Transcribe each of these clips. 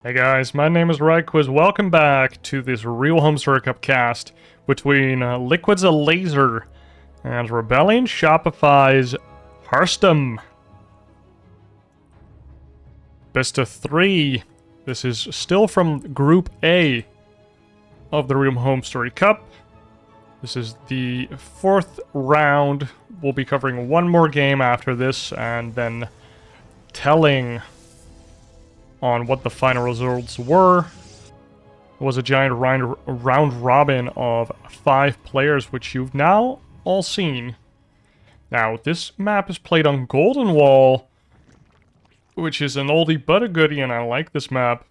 Hey guys, my name is Ryquiz. Welcome back to this real HomeStory Cup cast between Liquid's Elazer and Rebellion Shopify's Harstem. Best of 3. This is still from Group A of the real HomeStory Cup. This is the 4th round. We'll be covering one more game after this and then telling on what the final results were. It was a giant round robin of 5 players, which you've now all seen. Now, this map is played on Golden Wall, which is an oldie but a goodie, and I like this map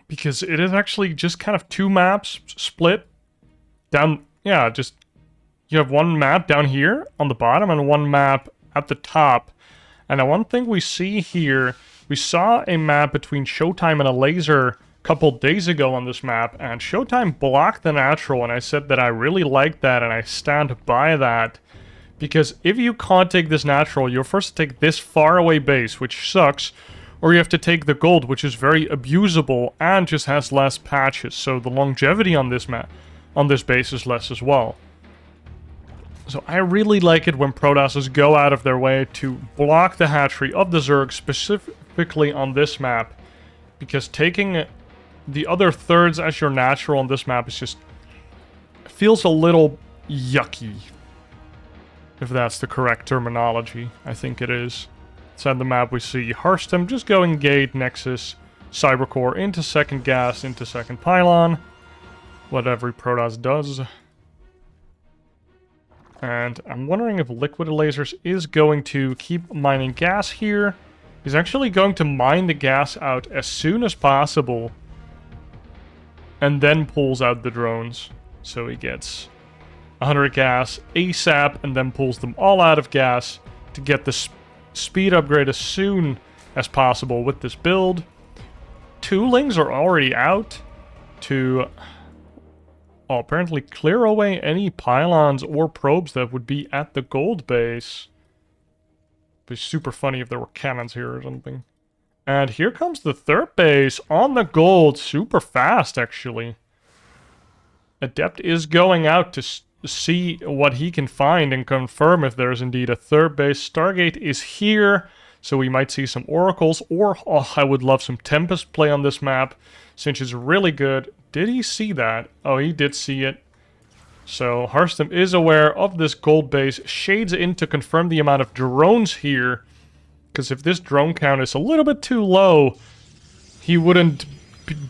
because it is actually just kind of 2 maps split down. Yeah, just you have one map down here on the bottom and one map at the top. And the one thing we see here, we saw a map between Showtime and Elazer a couple days ago on this map, and Showtime blocked the natural, and I said that I really like that, and I stand by that. Because if you can't take this natural, you're forced to take this far away base, which sucks, or you have to take the gold, which is very abusable and just has less patches, so the longevity on this map, on this base is less as well. So I really like it when Protosses go out of their way to block the hatchery of the Zerg, specifically on this map, because taking the other thirds as your natural on this map is just feels a little yucky, if that's the correct terminology. I think it is. Inside the map we see Harstem just going gate, Nexus, Cybercore into second gas, into second pylon, what every Protoss does. And I'm wondering if Liquid Lasers is going to keep mining gas here. He's actually going to mine the gas out as soon as possible. And then pulls out the drones. So he gets 100 gas ASAP and then pulls them all out of gas to get the speed upgrade as soon as possible with this build. 2 lings are already out to apparently clear away any pylons or probes that would be at the gold base. It'd be super funny if there were cannons here or something. And here comes the 3rd base on the gold, super fast actually. Adept is going out to see what he can find and confirm if there's indeed a 3rd base. Stargate is here, so we might see some oracles, or I would love some Tempest play on this map, since it's really good. Did he see that? Oh, he did see it. So Harstem is aware of this gold base, shades in to confirm the amount of drones here, because if this drone count is a little bit too low, he wouldn't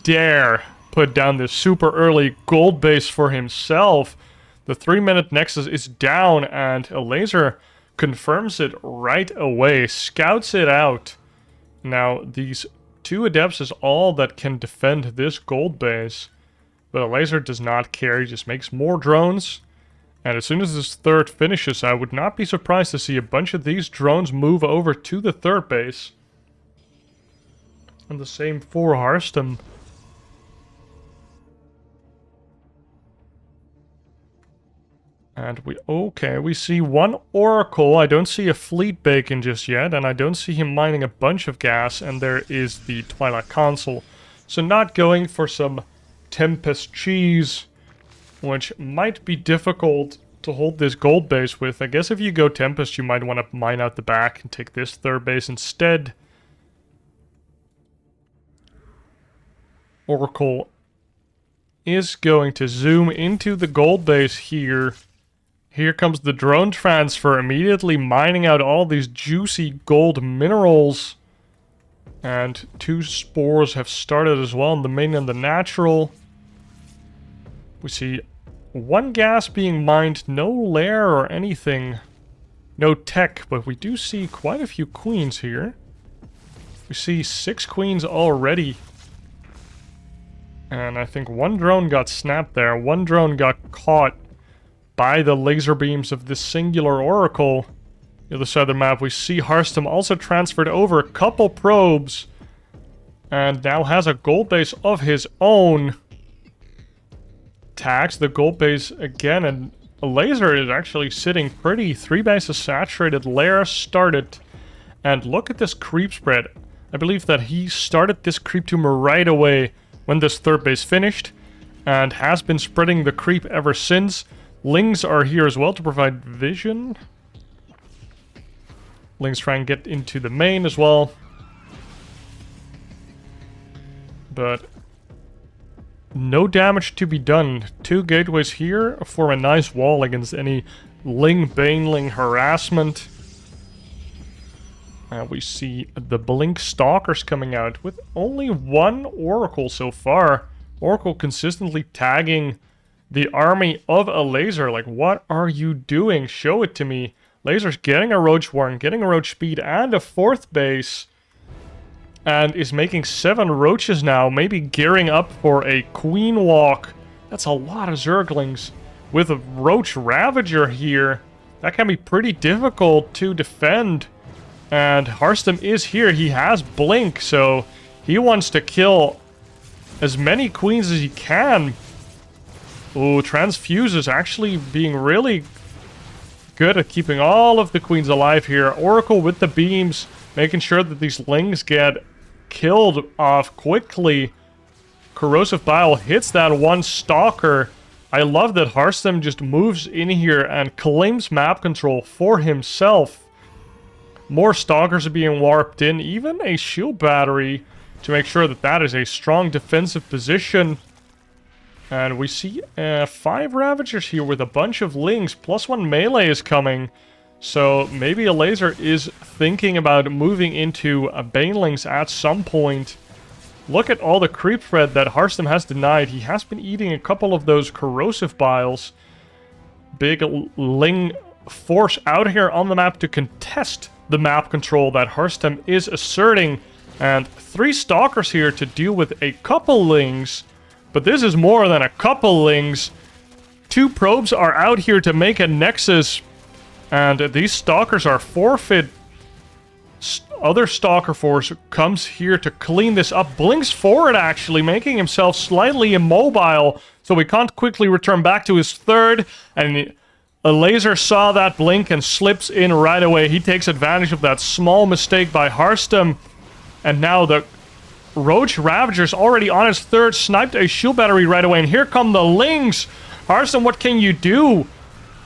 dare put down this super early gold base for himself. The 3-minute Nexus is down, and Elazer confirms it right away, scouts it out. Now, these 2 Adepts is all that can defend this gold base. But Elazer does not care, he just makes more drones. And as soon as this 3rd finishes, I would not be surprised to see a bunch of these drones move over to the 3rd base. And the same for Harstem. And we see 1 Oracle. I don't see a Fleet Bacon just yet, and I don't see him mining a bunch of gas, and there is the Twilight Console. So not going for some Tempest cheese, which might be difficult to hold this gold base with. I guess if you go Tempest, you might want to mine out the back and take this 3rd base instead. Oracle is going to zoom into the gold base here. Here comes the drone transfer, immediately mining out all these juicy gold minerals. And 2 spores have started as well in the main and the natural. We see 1 gas being mined, no lair or anything. No tech, but we do see quite a few queens here. We see 6 queens already. And I think 1 drone got snapped there. 1 drone got caught by the laser beams of this singular Oracle. The other side of the map, we see Harstem also transferred over a couple probes and now has a gold base of his own. Tags the gold base again, and Elazer is actually sitting pretty. 3 bases saturated, lair started, and look at this creep spread. I believe that he started this creep tumor right away when this third base finished, and has been spreading the creep ever since. Lings are here as well to provide vision. Lings try and get into the main as well. But no damage to be done. 2 gateways here form a nice wall against any Ling-Baneling harassment. And we see the Blink Stalkers coming out with only 1 Oracle so far. Oracle consistently tagging the army of Elazer. Like, what are you doing? Show it to me. Lazer's getting a Roach Warren, getting a Roach Speed, and a 4th base. And is making 7 Roaches now, maybe gearing up for a Queen Walk. That's a lot of Zerglings. With a Roach Ravager here, that can be pretty difficult to defend. And Harstem is here. He has Blink, so he wants to kill as many queens as he can. Ooh, Transfuse is actually being really good at keeping all of the queens alive here. Oracle with the beams, making sure that these Lings get killed off quickly. Corrosive Bile hits that 1 Stalker. I love that Harstem just moves in here and claims map control for himself. More Stalkers are being warped in, even a shield battery to make sure that that is a strong defensive position. And we see 5 Ravagers here with a bunch of Lings, plus 1 melee is coming. So maybe Elazer is thinking about moving into Banelings at some point. Look at all the creep thread that Harstem has denied. He has been eating a couple of those Corrosive Biles. Big Ling force out here on the map to contest the map control that Harstem is asserting. And 3 Stalkers here to deal with a couple Lings. But this is more than a couple Lings. 2 probes are out here to make a Nexus. And these Stalkers are forfeit. Other Stalker force comes here to clean this up. Blinks forward, actually, making himself slightly immobile. So he can't quickly return back to his 3rd. And Elazer saw that blink and slips in right away. He takes advantage of that small mistake by Harstem. And now the Roach Ravager's already on his 3rd, sniped a shield battery right away. And here come the Lings. Harstem, what can you do?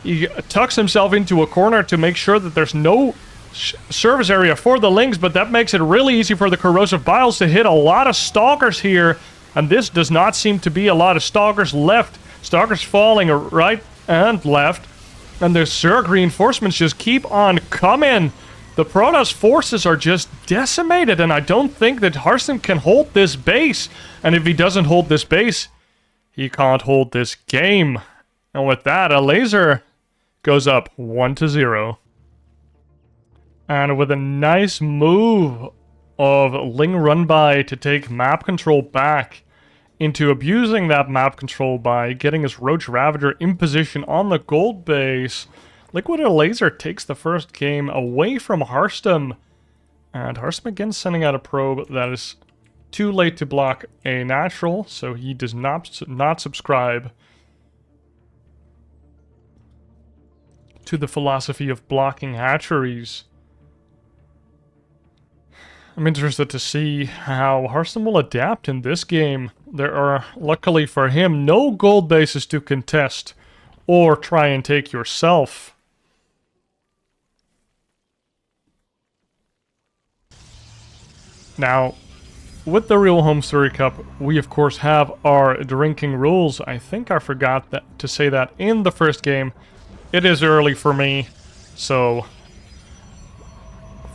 He tucks himself into a corner to make sure that there's no service area for the Lings, but that makes it really easy for the Corrosive Biles to hit a lot of Stalkers here. And this does not seem to be a lot of Stalkers left. Stalkers falling right and left. And the Zerg reinforcements just keep on coming. The Protoss forces are just decimated, and I don't think that Harstem can hold this base. And if he doesn't hold this base, he can't hold this game. And with that, Elazer goes up 1-0. And with a nice move of Ling Run-By to take map control back into abusing that map control by getting his Roach Ravager in position on the gold base, Liquid Elazer takes the first game away from Harstem. And Harstem again sending out a probe that is too late to block a natural, so he does not subscribe to the philosophy of blocking hatcheries. I'm interested to see how Harstem will adapt in this game. There are, luckily for him, no gold bases to contest or try and take yourself. Now, with the real HomeStory Cup, we of course have our drinking rules. I think I forgot to say that in the first game. It is early for me, so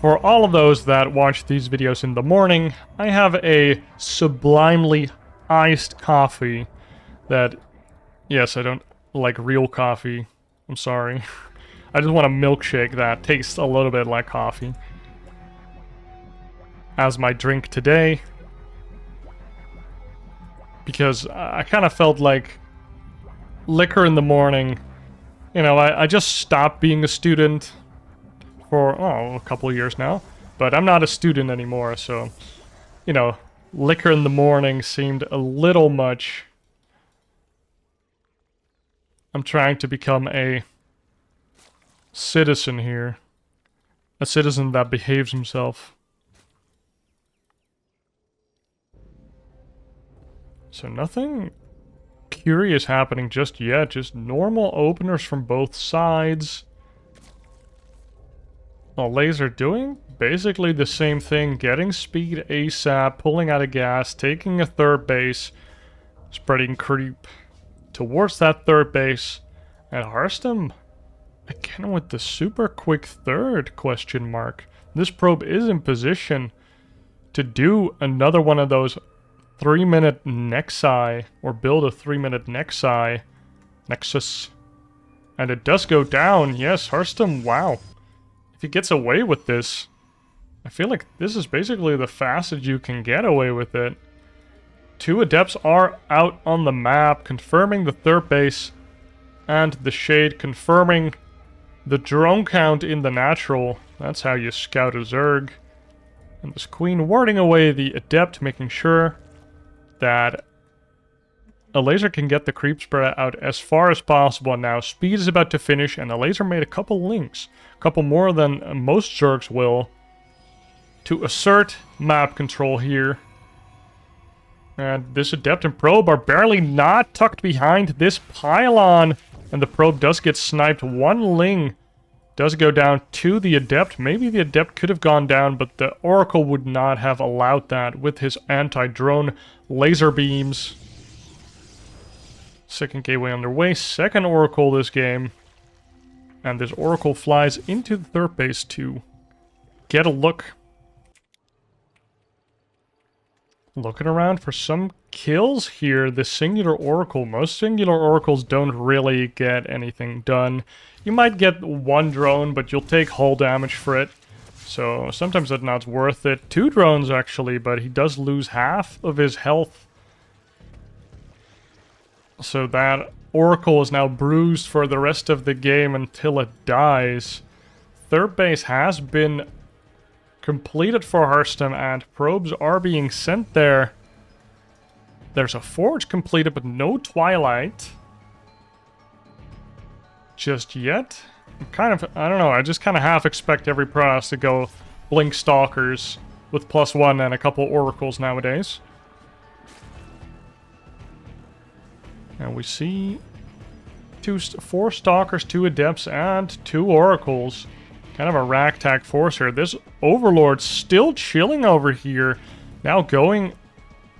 for all of those that watch these videos in the morning, I have a sublimely iced coffee that, yes, I don't like real coffee. I'm sorry. I just want a milkshake that tastes a little bit like coffee as my drink today, because I kind of felt like liquor in the morning. You know, I just stopped being a student for, a couple of years now. But I'm not a student anymore, so, you know, liquor in the morning seemed a little much. I'm trying to become a citizen here. A citizen that behaves himself. So nothing curious happening just yet. Just normal openers from both sides. Elazer doing basically the same thing. Getting speed ASAP, pulling out of gas, taking a third base, spreading creep towards that third base. And Harstem, again with the super quick third, question mark. This probe is in position to do another one of those 3-minute Nexi, or build a 3-minute Nexus. And it does go down. Yes, Harstem, wow. If he gets away with this, I feel like this is basically the fastest you can get away with it. 2 Adepts are out on the map, confirming the third base and the Shade, confirming the drone count in the natural. That's how you scout a Zerg. And this Queen warding away the Adept, making sure that Elazer can get the creep spread out as far as possible. And now speed is about to finish, and Elazer made a couple links. A couple more than most Zergs will, to assert map control here. And this Adept and Probe are barely not tucked behind this pylon. And the Probe does get sniped. 1 Ling does go down to the Adept. Maybe the Adept could have gone down, but the Oracle would not have allowed that with his anti-drone laser beams. Second gateway underway. Second Oracle this game. And this Oracle flies into the third base to get a look. Looking around for some kills here. The singular Oracle. Most singular Oracles don't really get anything done. You might get 1 drone, but you'll take hull damage for it. So sometimes that's not worth it. 2 drones actually, but he does lose half of his health. So that Oracle is now bruised for the rest of the game until it dies. Third base has been completed for Harstem, and probes are being sent there. There's a forge completed, but no Twilight just yet. I don't know, I just kind of half expect every Protoss to go Blink Stalkers with +1 and a couple Oracles nowadays. And we see 4 Stalkers, 2 Adepts, and 2 Oracles. Kind of a ragtag force here. This Overlord still chilling over here. Now going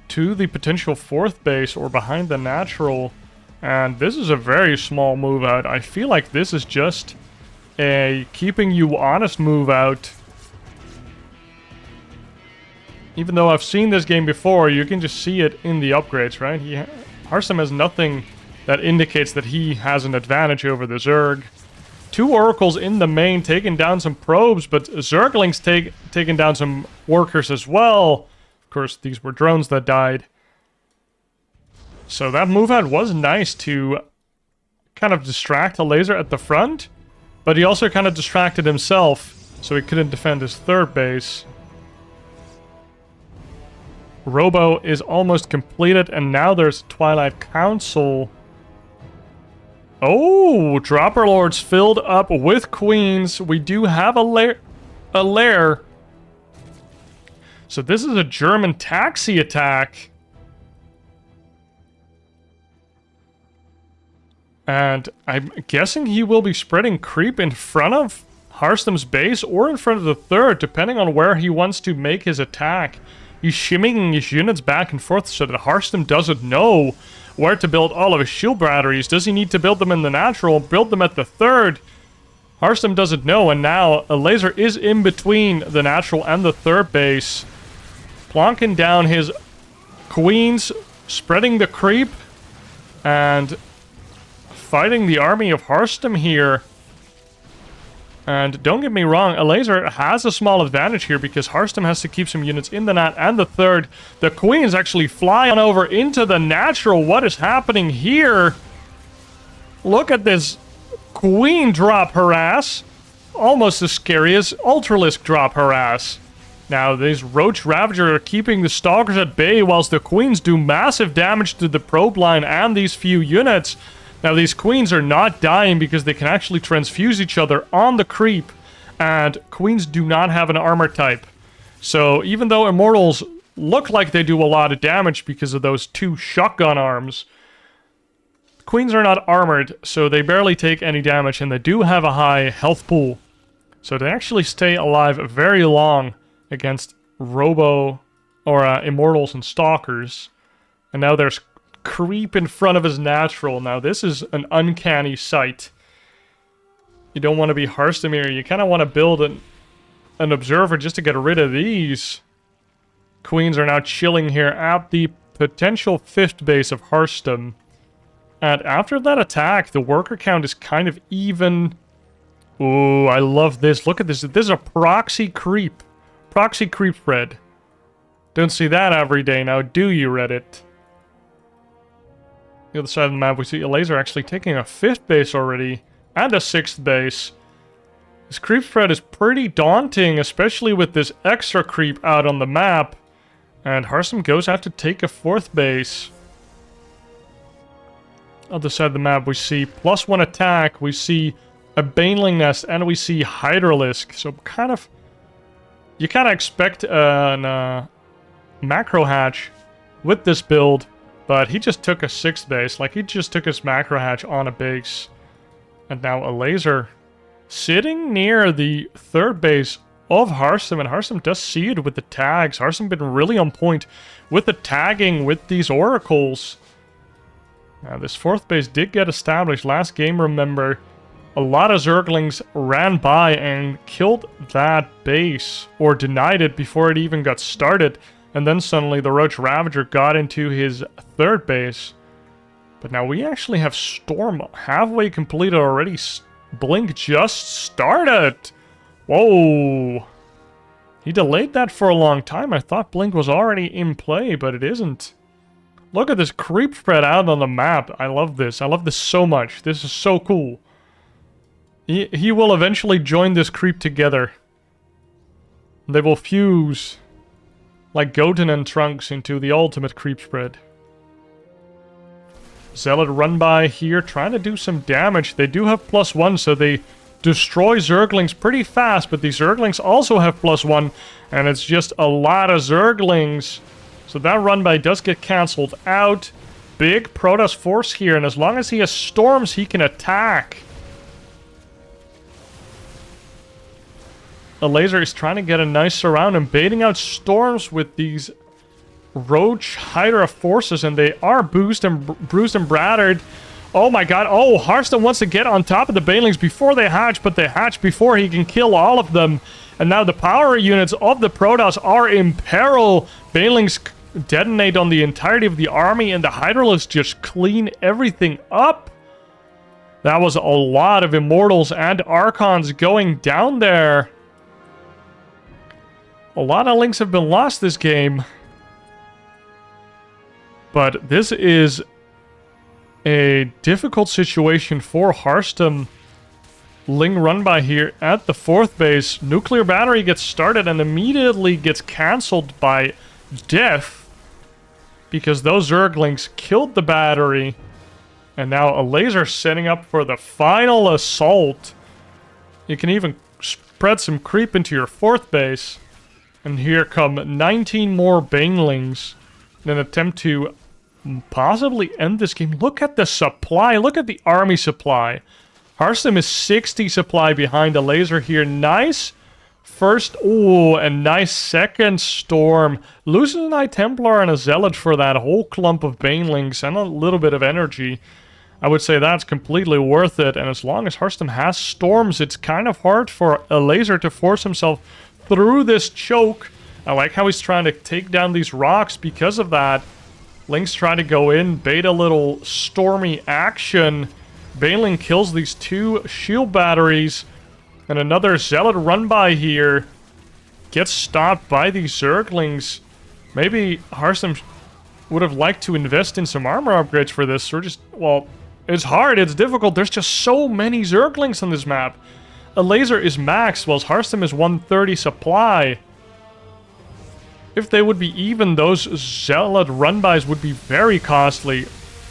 to the potential 4th base or behind the natural. And this is a very small move out. I feel like this is just a keeping you honest move out. Even though I've seen this game before, you can just see it in the upgrades, right? Harstem has nothing that indicates that he has an advantage over the Zerg. 2 Oracles in the main taking down some probes, but Zerglings taking down some workers as well. Of course, these were drones that died. So that move out was nice to kind of distract Elazer at the front, but he also kind of distracted himself, so he couldn't defend his third base. Robo is almost completed, and now there's Twilight Council. Oh, Dropper Lords filled up with Queens. We do have a lair. So this is a German taxi attack. And I'm guessing he will be spreading creep in front of Harstem's base or in front of the third, depending on where he wants to make his attack. He's shimmying his units back and forth so that Harstem doesn't know where to build all of his shield batteries. Does he need to build them in the natural? Build them at the third? Harstem doesn't know, and now Elazer is in between the natural and the third base. Plonking down his Queens, spreading the creep, and fighting the army of Harstem here. And don't get me wrong, Elazer has a small advantage here because Harstem has to keep some units in the nat and the third. The Queens actually fly on over into the natural. What is happening here? Look at this Queen drop harass. Almost as scary as Ultralisk drop harass. Now, these Roach Ravager are keeping the Stalkers at bay whilst the Queens do massive damage to the probe line and these few units. Now, these Queens are not dying because they can actually transfuse each other on the creep, and Queens do not have an armor type. So, even though Immortals look like they do a lot of damage because of those 2 shotgun arms. Queens are not armored, so they barely take any damage, and they do have a high health pool. So they actually stay alive very long against Robo or Immortals and Stalkers. And now there's creep in front of his natural. Now this is an uncanny sight. You don't want to be Harstem here. You kind of want to build an observer just to get rid of these. Queens are now chilling here at the potential 5th base of Harstem. And after that attack, the worker count is kind of even. Ooh, I love this. Look at this. This is a proxy creep. Proxy creep spread. Don't see that every day now, do you, Reddit? The other side of the map, we see Elazer actually taking a 5th base already. And a 6th base. This creep spread is pretty daunting, especially with this extra creep out on the map. And Harstem goes out to take a 4th base. Other side of the map, we see +1 attack, we see a Baneling Nest, and we see Hydralisk. So kind of... You kind of expect an macro hatch with this build, but he just took a 6th base. Like, he just took his macro hatch on a base. And now Elazer sitting near the 3rd base of Harstem, and Harstem does see it with the tags. Harstem been really on point with the tagging with these oracles. Now, this 4th base did get established last game, remember. A lot of Zerglings ran by and killed that base, or denied it before it even got started. And then suddenly the Roach Ravager got into his 3rd base. But now we actually have Storm halfway completed already. Blink just started. Whoa. He delayed that for a long time. I thought Blink was already in play, but it isn't. Look at this creep spread out on the map. I love this. I love this so much. This is so cool. He will eventually join this creep together. They will fuse like Goten and Trunks into the ultimate creep spread. Zealot run by here, trying to do some damage. They do have +1, so they destroy Zerglings pretty fast, but these Zerglings also have +1, and it's just a lot of Zerglings. So that run by does get cancelled out. Big Protoss force here, and as long as he has storms, he can attack. Elazer is trying to get a nice surround and baiting out storms with these Roach Hydra forces, and they are bruised and brattered. Oh my god. Oh, Harstem wants to get on top of the Banelings before they hatch, but they hatch before he can kill all of them. And now the power units of the Protoss are in peril. Banelings detonate on the entirety of the army, and the Hydralisks just clean everything up. That was a lot of Immortals and Archons going down there. A lot of links have been lost this game. But this is a difficult situation for Harstem. Ling run by here at the 4th base. Nuclear battery gets started and immediately gets cancelled by death. Because those Zerglings killed the battery. And now Elazer setting up for the final assault. You can even spread some creep into your 4th base. And here come 19 more Banelings in an attempt to possibly end this game. Look at the supply. Look at the army supply. Harstem is 60 supply behind Elazer here. Nice first, and nice second storm. Loses an Knight Templar and a Zealot for that whole clump of Banelings and a little bit of energy. I would say that's completely worth it. And as long as Harstem has storms, it's kind of hard for Elazer to force himself through this choke. I like how he's trying to take down these rocks because of that. Link's trying to go in, bait a little stormy action. Baneling kills these 2 shield batteries. And another Zealot run by here. Gets stopped by these Zerglings. Maybe Harstem would have liked to invest in some armor upgrades for this. Or just, well, it's hard, it's difficult. There's just so many Zerglings on this map. Elazer is max, whilst Harstem is 130 supply. If they would be even, those Zealot run-bys would be very costly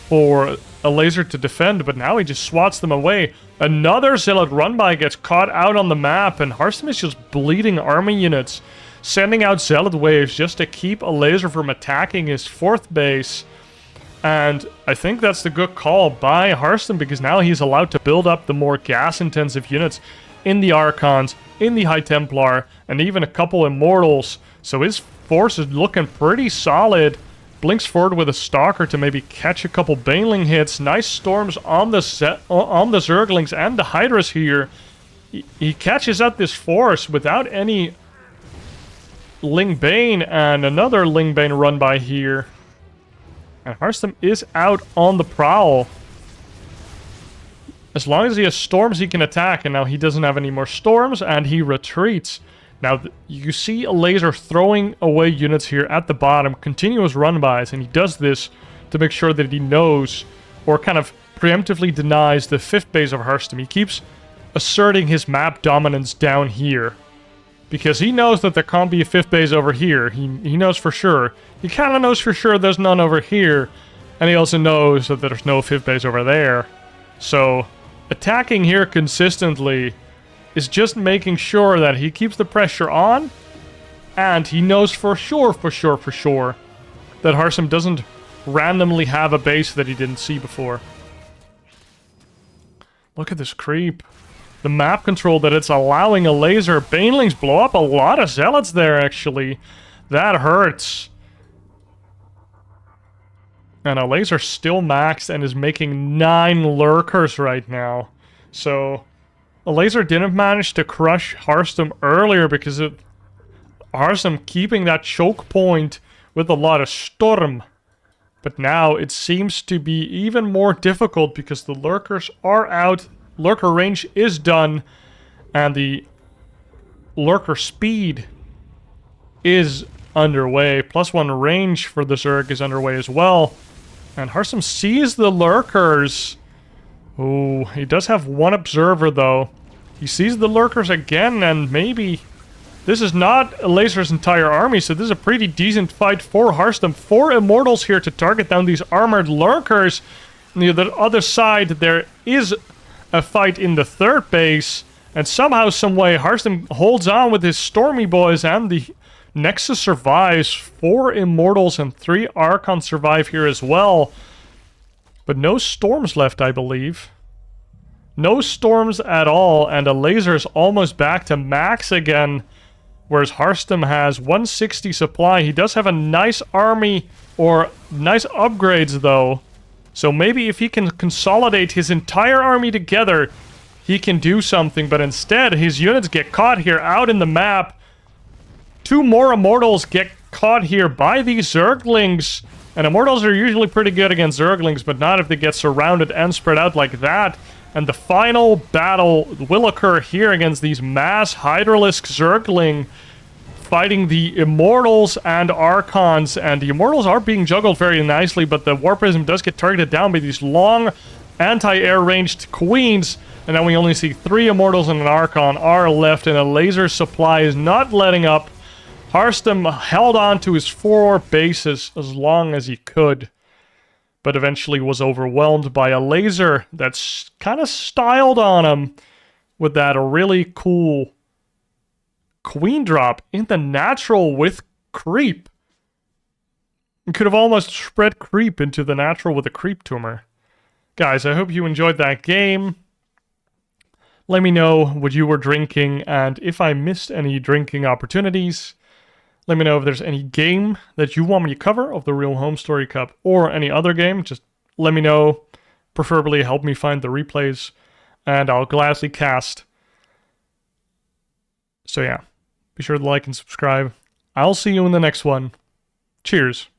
for Elazer to defend, but now he just swats them away. Another Zealot run-by gets caught out on the map, and Harstem is just bleeding army units. sending out Zealot waves just to keep Elazer from attacking his 4th base. And I think that's the good call by Harstem, because now he's allowed to build up the more gas-intensive units in the Archons, in the High Templar, and even a couple Immortals. So his force is looking pretty solid. Blinks forward with a Stalker to maybe catch a couple Baneling hits. Nice storms on the Zerglings and the Hydras here. He catches out this force without any Ling Bane, and another Ling Bane run by here. And Harstem is out on the prowl. As long as he has storms, he can attack. And now he doesn't have any more storms, and he retreats. Now, you see Elazer throwing away units here at the bottom. Continuous run-bys, and he does this to make sure that he knows, or kind of preemptively denies, the 5th base of Harstem. He keeps asserting his map dominance down here, because he knows that there can't be a 5th base over here. He knows for sure. He kind of knows for sure there's none over here. And he also knows that there's no 5th base over there. So, attacking here consistently is just making sure that he keeps the pressure on. And he knows for sure that Harstem doesn't randomly have a base that he didn't see before. Look at this creep. The map control that it's allowing Elazer. Banelings blow up a lot of Zealots there, actually. That hurts. And Elazer still maxed and is making 9 Lurkers right now. So, Elazer didn't manage to crush Harstem earlier because of Harstem keeping that choke point with a lot of Storm. But now it seems to be even more difficult because the Lurkers are out. Lurker range is done, and the Lurker speed is underway. +1 range for the Zerg is underway as well. And Harstem sees the Lurkers. Ooh, he does have 1 observer though. He sees the Lurkers again, and maybe this is not Elazer's entire army, so this is a pretty decent fight for Harstem. 4 Immortals here to target down these armored Lurkers. On the other side, there is a fight in the 3rd base, and somehow, someway, Harstem holds on with his Stormy Boys, and the Nexus survives. 4 Immortals and 3 Archons survive here as well. But no Storms left, I believe. No Storms at all, and Elazer is almost back to max again, whereas Harstem has 160 supply. He does have a nice army, or nice upgrades, though. So maybe if he can consolidate his entire army together, he can do something. But instead, his units get caught here out in the map. 2 more Immortals get caught here by these Zerglings. And Immortals are usually pretty good against Zerglings, but not if they get surrounded and spread out like that. And the final battle will occur here against these mass Hydralisk Zergling, fighting the Immortals and Archons, and the Immortals are being juggled very nicely, but the War Prism does get targeted down by these long anti-air ranged Queens, and now we only see 3 Immortals and an Archon are left, and Elazer's supply is not letting up. Harstem held on to his 4 bases as long as he could, but eventually was overwhelmed by Elazer that's kind of styled on him with that really cool Queen drop in the natural with creep. You could have almost spread creep into the natural with a creep tumor. Guys, I hope you enjoyed that game. Let me know what you were drinking, and if I missed any drinking opportunities, let me know if there's any game that you want me to cover of the Real Home Story Cup or any other game. Just let me know. Preferably help me find the replays, and I'll gladly cast. So yeah. Be sure to like and subscribe. I'll see you in the next one. Cheers.